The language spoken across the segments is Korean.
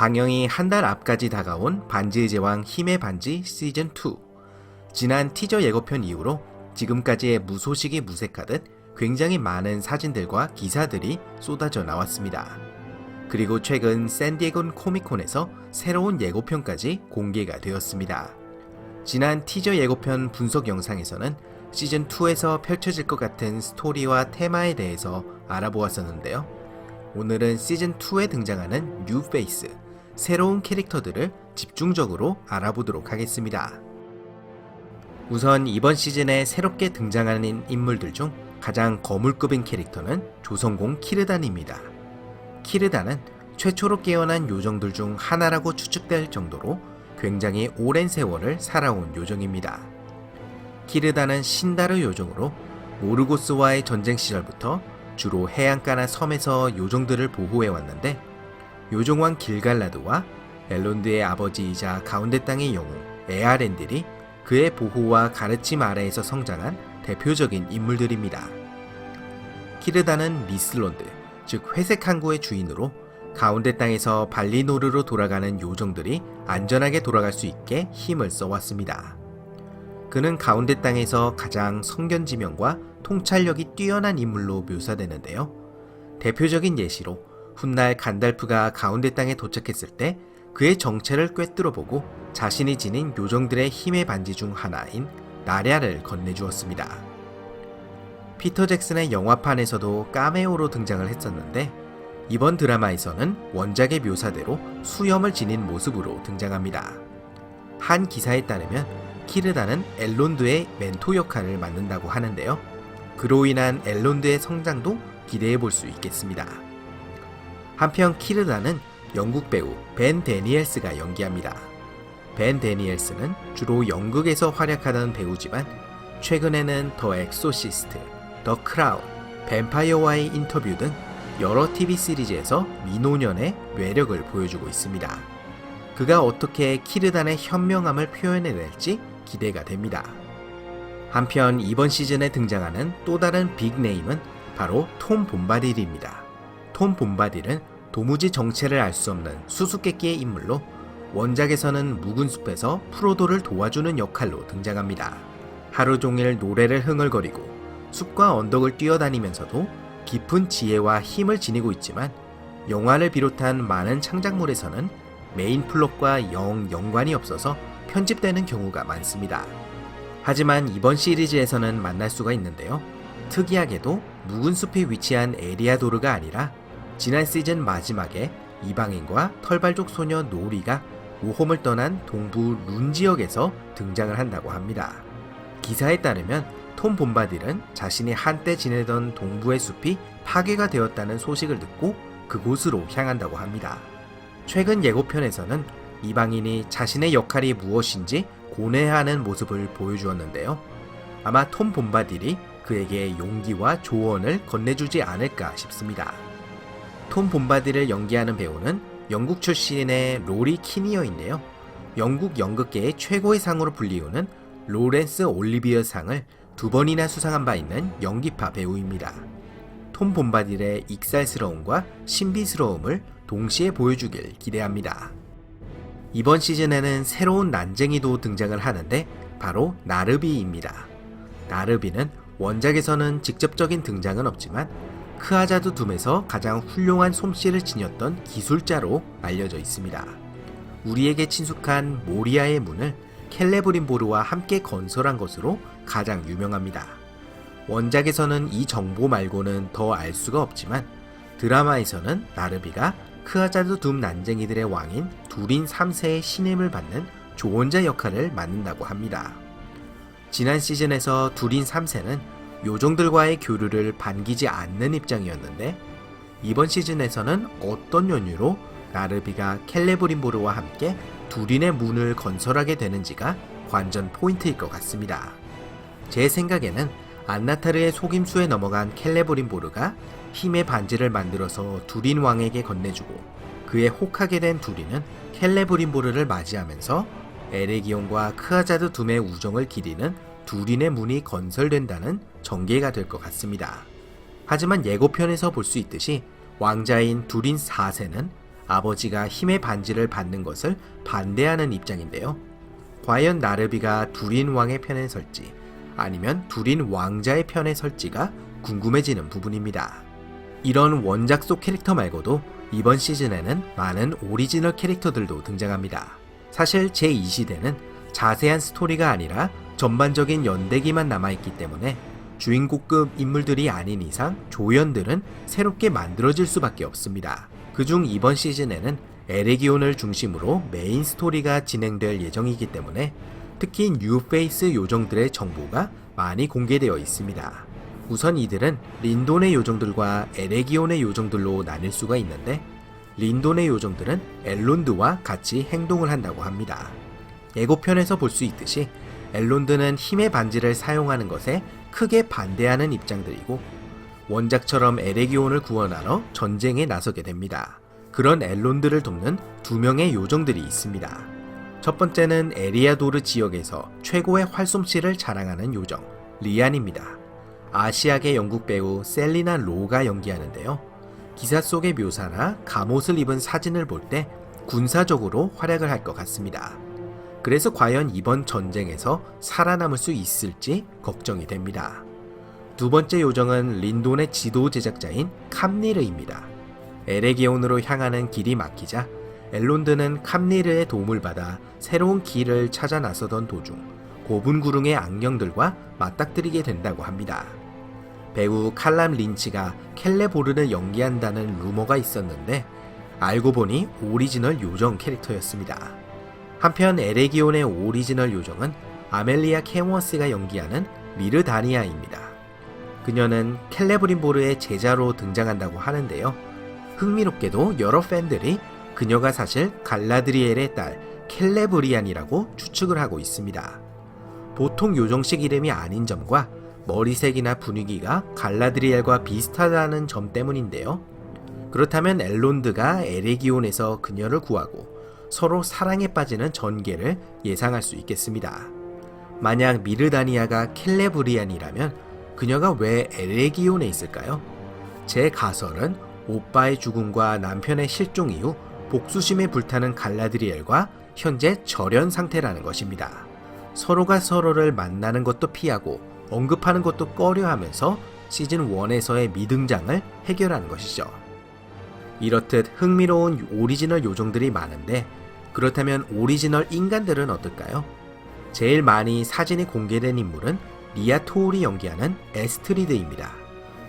방영이 한 달 앞까지 다가온 반지의 제왕 힘의 반지 시즌2. 지난 티저 예고편 이후로 지금까지의 무소식이 무색하듯 굉장히 많은 사진들과 기사들이 쏟아져 나왔습니다. 그리고 최근 샌디에고 코미콘에서 새로운 예고편까지 공개가 되었습니다. 지난 티저 예고편 분석 영상에서는 시즌2에서 펼쳐질 것 같은 스토리와 테마에 대해서 알아보았었는데요. 오늘은 시즌2에 등장하는 뉴 페이스, 새로운 캐릭터들을 집중적으로 알아보도록 하겠습니다. 우선 이번 시즌에 새롭게 등장하는 인물들 중 가장 거물급인 캐릭터는 조성공 키르단입니다. 키르단은 최초로 깨어난 요정들 중 하나라고 추측될 정도로 굉장히 오랜 세월을 살아온 요정입니다. 키르단은 신다르 요정으로 모르고스와의 전쟁 시절부터 주로 해안가나 섬에서 요정들을 보호해왔는데, 요정왕 길갈라드와 엘론드의 아버지이자 가운데 땅의 영웅 에아렌딜이 그의 보호와 가르침 아래에서 성장한 대표적인 인물들입니다. 키르단은 미슬론드, 즉 회색 항구의 주인으로 가운데 땅에서 발리노르로 돌아가는 요정들이 안전하게 돌아갈 수 있게 힘을 써왔습니다. 그는 가운데 땅에서 가장 성견지명과 통찰력이 뛰어난 인물로 묘사되는데요. 대표적인 예시로 훗날 간달프가 가운데 땅에 도착했을 때 그의 정체를 꿰뚫어보고 자신이 지닌 요정들의 힘의 반지 중 하나인 나랴를 건네주었습니다. 피터 잭슨의 영화판에서도 카메오로 등장을 했었는데, 이번 드라마에서는 원작의 묘사대로 수염을 지닌 모습으로 등장합니다. 한 기사에 따르면 키르단은 엘론드의 멘토 역할을 맡는다고 하는데요. 그로 인한 엘론드의 성장도 기대해 볼 수 있겠습니다. 한편 키르단은 영국 배우 벤 데니엘스가 연기합니다. 벤 데니엘스는 주로 연극에서 활약하던 배우지만 최근에는 더 엑소시스트, 더 크라운, 뱀파이어와의 인터뷰 등 여러 TV 시리즈에서 미노년의 매력을 보여주고 있습니다. 그가 어떻게 키르단의 현명함을 표현해낼지 기대가 됩니다. 한편 이번 시즌에 등장하는 또 다른 빅네임은 바로 톰 봄바딜입니다. 톰 봄바딜은 도무지 정체를 알 수 없는 수수께끼의 인물로 원작에서는 묵은 숲에서 프로도를 도와주는 역할로 등장합니다. 하루 종일 노래를 흥얼거리고 숲과 언덕을 뛰어다니면서도 깊은 지혜와 힘을 지니고 있지만, 영화를 비롯한 많은 창작물에서는 메인 플롯과 영 연관이 없어서 편집되는 경우가 많습니다. 하지만 이번 시리즈에서는 만날 수가 있는데요. 특이하게도 묵은 숲에 위치한 에리아도르가 아니라 지난 시즌 마지막에 이방인과 털발족 소녀 노리가 모험을 떠난 동부 룬 지역에서 등장을 한다고 합니다. 기사에 따르면 톰 봄바딜은 자신이 한때 지내던 동부의 숲이 파괴가 되었다는 소식을 듣고 그곳으로 향한다고 합니다. 최근 예고편에서는 이방인이 자신의 역할이 무엇인지 고뇌하는 모습을 보여주었는데요. 아마 톰 봄바딜이 그에게 용기와 조언을 건네주지 않을까 싶습니다. 톰 봄바딜을 연기하는 배우는 영국 출신의 로리 키니어인데요. 영국 연극계의 최고의 상으로 불리우는 로렌스 올리비어 상을 2번이나 수상한 바 있는 연기파 배우입니다. 톰 봄바딜의 익살스러움과 신비스러움을 동시에 보여주길 기대합니다. 이번 시즌에는 새로운 난쟁이도 등장을 하는데 바로 나르비입니다. 나르비는 원작에서는 직접적인 등장은 없지만 크아자드 둠에서 가장 훌륭한 솜씨를 지녔던 기술자로 알려져 있습니다. 우리에게 친숙한 모리아의 문을 켈레브린보르와 함께 건설한 것으로 가장 유명합니다. 원작에서는 이 정보 말고는 더 알 수가 없지만 드라마에서는 나르비가 크아자드 둠 난쟁이들의 왕인 두린 3세의 신임을 받는 조언자 역할을 맡는다고 합니다. 지난 시즌에서 두린 3세는 요정들과의 교류를 반기지 않는 입장이었는데, 이번 시즌에서는 어떤 연유로 나르비가 켈레브린보르와 함께 두린의 문을 건설하게 되는지가 관전 포인트일 것 같습니다. 제 생각에는 안나타르의 속임수에 넘어간 켈레브린보르가 힘의 반지를 만들어서 두린 왕에게 건네주고 그에 혹하게 된 두린은 켈레브린보르를 맞이하면서 에레기온과 크아자드 둠의 우정을 기리는 두린의 문이 건설된다는 전개가 될 것 같습니다. 하지만 예고편에서 볼 수 있듯이 왕자인 두린 4세는 아버지가 힘의 반지를 받는 것을 반대하는 입장인데요. 과연 나르비가 두린 왕의 편에 설지 아니면 두린 왕자의 편에 설지가 궁금해지는 부분입니다. 이런 원작 속 캐릭터 말고도 이번 시즌에는 많은 오리지널 캐릭터들도 등장합니다. 사실 제2시대는 자세한 스토리가 아니라 전반적인 연대기만 남아있기 때문에 주인공급 인물들이 아닌 이상 조연들은 새롭게 만들어질 수밖에 없습니다. 그중 이번 시즌에는 에레기온을 중심으로 메인 스토리가 진행될 예정이기 때문에 특히 뉴페이스 요정들의 정보가 많이 공개되어 있습니다. 우선 이들은 린돈의 요정들과 에레기온의 요정들로 나뉠 수가 있는데 린돈의 요정들은 엘론드와 같이 행동을 한다고 합니다. 예고편에서 볼 수 있듯이 엘론드는 힘의 반지를 사용하는 것에 크게 반대하는 입장들이고 원작처럼 에레기온을 구원하러 전쟁에 나서게 됩니다. 그런 엘론드를 돕는 두 명의 요정들이 있습니다. 첫 번째는 에리아도르 지역에서 최고의 활솜씨를 자랑하는 요정 리안입니다. 아시아계 영국 배우 셀리나 로가 연기하는데요. 기사 속의 묘사나 갑옷을 입은 사진을 볼 때 군사적으로 활약을 할 것 같습니다. 그래서 과연 이번 전쟁에서 살아남을 수 있을지 걱정이 됩니다. 두 번째 요정은 린돈의 지도 제작자인 캄니르입니다. 에레기온으로 향하는 길이 막히자 엘론드는 캄니르의 도움을 받아 새로운 길을 찾아 나서던 도중 고분구릉의 악령들과 맞닥뜨리게 된다고 합니다. 배우 칼람 린치가 켈레보른을 연기한다는 루머가 있었는데 알고 보니 오리지널 요정 캐릭터였습니다. 한편 에레기온의 오리지널 요정은 아멜리아 캐머스가 연기하는 미르다니아입니다. 그녀는 켈레브린보르의 제자로 등장한다고 하는데요. 흥미롭게도 여러 팬들이 그녀가 사실 갈라드리엘의 딸 켈레브리안이라고 추측을 하고 있습니다. 보통 요정식 이름이 아닌 점과 머리색이나 분위기가 갈라드리엘과 비슷하다는 점 때문인데요. 그렇다면 엘론드가 에레기온에서 그녀를 구하고 서로 사랑에 빠지는 전개를 예상할 수 있겠습니다. 만약 미르다니아가 켈레브리안이라면 그녀가 왜 에레기온에 있을까요? 제 가설은 오빠의 죽음과 남편의 실종 이후 복수심에 불타는 갈라드리엘과 현재 절연 상태라는 것입니다. 서로가 서로를 만나는 것도 피하고 언급하는 것도 꺼려하면서 시즌 1에서의 미등장을 해결하는 것이죠. 이렇듯 흥미로운 오리지널 요정들이 많은데 그렇다면 오리지널 인간들은 어떨까요? 제일 많이 사진이 공개된 인물은 리아 토올이 연기하는 에스트리드입니다.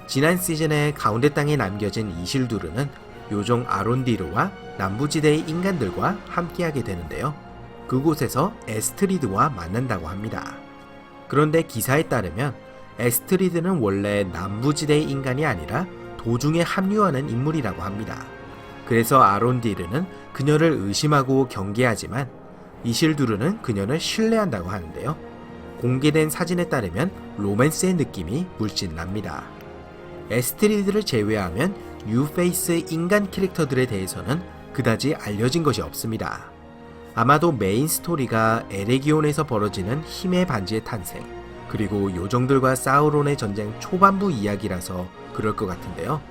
지난 시즌에 가운데 땅에 남겨진 이실두르는 요정 아론디르와 남부지대의 인간들과 함께하게 되는데요. 그곳에서 에스트리드와 만난다고 합니다. 그런데 기사에 따르면 에스트리드는 원래 남부지대의 인간이 아니라 도중에 합류하는 인물이라고 합니다. 그래서 아론디르는 그녀를 의심하고 경계하지만 이실두르는 그녀를 신뢰한다고 하는데요. 공개된 사진에 따르면 로맨스의 느낌이 물씬 납니다. 에스트리드를 제외하면 뉴페이스 인간 캐릭터들에 대해서는 그다지 알려진 것이 없습니다. 아마도 메인 스토리가 에레기온에서 벌어지는 힘의 반지의 탄생, 그리고 요정들과 사우론의 전쟁 초반부 이야기라서 그럴 것 같은데요.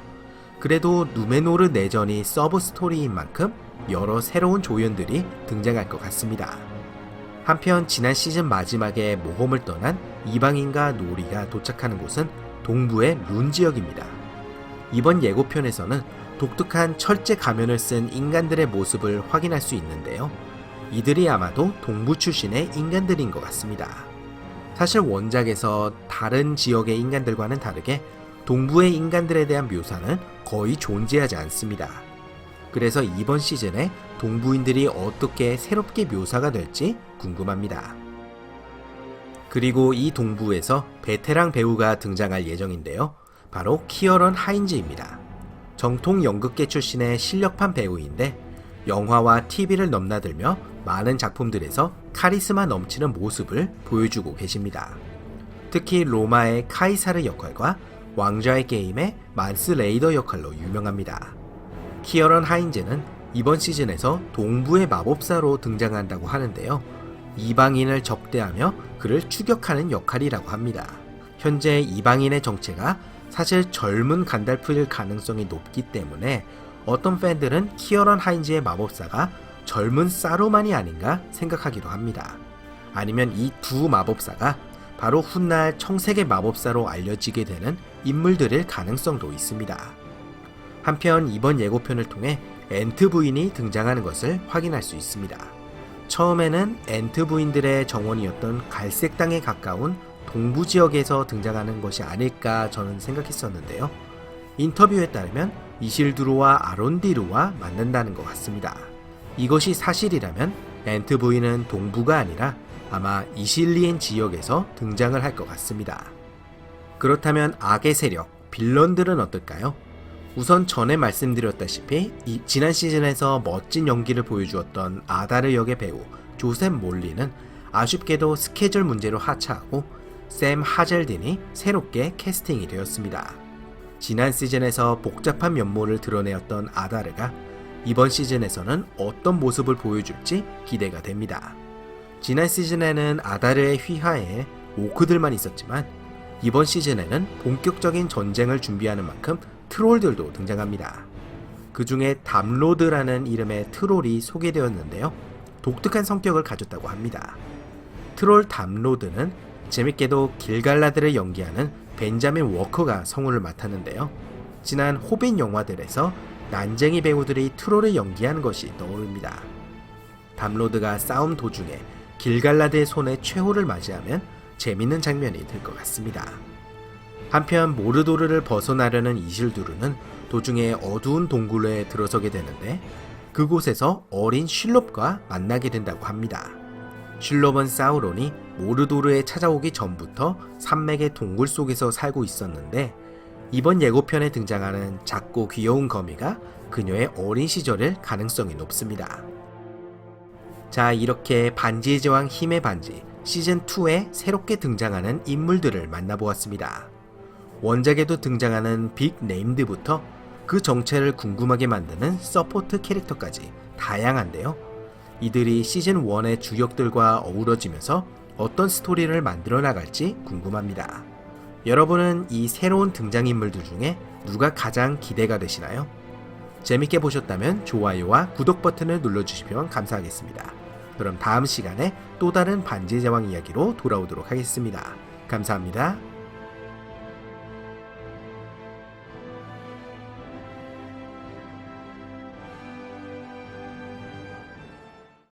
그래도 누메노르 내전이 서브 스토리인 만큼 여러 새로운 조연들이 등장할 것 같습니다. 한편 지난 시즌 마지막에 모험을 떠난 이방인과 노리가 도착하는 곳은 동부의 룬 지역입니다. 이번 예고편에서는 독특한 철제 가면을 쓴 인간들의 모습을 확인할 수 있는데요. 이들이 아마도 동부 출신의 인간들인 것 같습니다. 사실 원작에서 다른 지역의 인간들과는 다르게 동부의 인간들에 대한 묘사는 거의 존재하지 않습니다. 그래서 이번 시즌에 동부인들이 어떻게 새롭게 묘사가 될지 궁금합니다. 그리고 이 동부에서 베테랑 배우가 등장할 예정인데요. 바로 키어런 하인즈입니다. 정통 연극계 출신의 실력派배우인데 영화와 TV를 넘나들며 많은 작품들에서 카리스마 넘치는 모습을 보여주고 계십니다. 특히 로마의 카이사르 역할과 왕좌의 게임의 만스 레이더 역할로 유명합니다. 키어런 하인즈는 이번 시즌에서 동부의 마법사로 등장한다고 하는데요. 이방인을 접대하며 그를 추격하는 역할이라고 합니다. 현재 이방인의 정체가 사실 젊은 간달프일 가능성이 높기 때문에 어떤 팬들은 키어런 하인즈의 마법사가 젊은 사루만이 아닌가 생각하기도 합니다. 아니면 이 두 마법사가 바로 훗날 청색의 마법사로 알려지게 되는 인물들일 가능성도 있습니다. 한편 이번 예고편을 통해 엔트 부인이 등장하는 것을 확인할 수 있습니다. 처음에는 엔트 부인들의 정원이었던 갈색 땅에 가까운 동부 지역에서 등장하는 것이 아닐까 저는 생각했었는데요. 인터뷰에 따르면 이실두르와 아론디르와 만난다는 것 같습니다. 이것이 사실이라면 엔트 부인은 동부가 아니라 아마 이실리엔 지역에서 등장을 할 것 같습니다. 그렇다면 악의 세력, 빌런들은 어떨까요? 우선 전에 말씀드렸다시피 지난 시즌에서 멋진 연기를 보여주었던 아다르 역의 배우 조셉 몰리는 아쉽게도 스케줄 문제로 하차하고 샘 하젤딘이 새롭게 캐스팅이 되었습니다. 지난 시즌에서 복잡한 면모를 드러내었던 아다르가 이번 시즌에서는 어떤 모습을 보여줄지 기대가 됩니다. 지난 시즌에는 아다르의 휘하에 오크들만 있었지만 이번 시즌에는 본격적인 전쟁을 준비하는 만큼 트롤들도 등장합니다. 그 중에 담로드라는 이름의 트롤이 소개되었는데요. 독특한 성격을 가졌다고 합니다. 트롤 담로드는 재밌게도 길갈라드를 연기하는 벤자민 워커가 성우를 맡았는데요. 지난 호빗 영화들에서 난쟁이 배우들이 트롤을 연기하는 것이 떠오릅니다. 담로드가 싸움 도중에 길갈라드의 손에 최후를 맞이하면 재밌는 장면이 될 것 같습니다. 한편 모르도르를 벗어나려는 이실두르는 도중에 어두운 동굴에 들어서게 되는데 그곳에서 어린 슐롭과 만나게 된다고 합니다. 슐롭은 사우론이 모르도르에 찾아오기 전부터 산맥의 동굴 속에서 살고 있었는데 이번 예고편에 등장하는 작고 귀여운 거미가 그녀의 어린 시절일 가능성이 높습니다. 자, 이렇게 반지의 제왕 힘의 반지 시즌2에 새롭게 등장하는 인물들을 만나보았습니다. 원작에도 등장하는 빅 네임드부터 그 정체를 궁금하게 만드는 서포트 캐릭터까지 다양한데요. 이들이 시즌1의 주역들과 어우러지면서 어떤 스토리를 만들어 나갈지 궁금합니다. 여러분은 이 새로운 등장인물들 중에 누가 가장 기대가 되시나요? 재밌게 보셨다면 좋아요와 구독 버튼을 눌러주시면 감사하겠습니다. 그럼 다음 시간에 또 다른 반지의 제왕 이야기로 돌아오도록 하겠습니다. 감사합니다.